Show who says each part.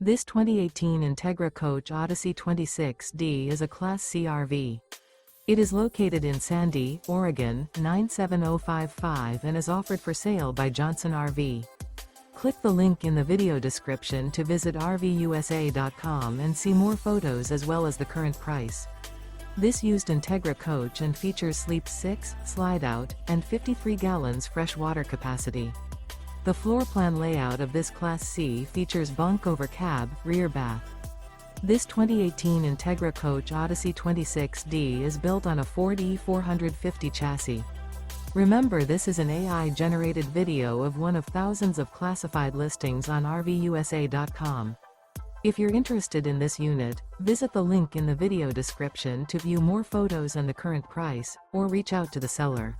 Speaker 1: This 2018 Entegra Coach Odyssey 26D is a Class C RV. It is located in Sandy, Oregon, 97055 and is offered for sale by Johnson RV. Click the link in the video description to visit RVUSA.com and see more photos as well as the current price. This used Entegra Coach and features sleep 6, Slideout, and 53 gallons fresh water capacity. The floor plan layout of this Class C features Bunk Over Cab, rear bath. This 2018 Entegra Coach Odyssey 26D is built on a Ford E450 chassis. Remember, this is an AI-generated video of one of thousands of classified listings on RVUSA.com. If you're interested in this unit, visit the link in the video description to view more photos and the current price, or reach out to the seller.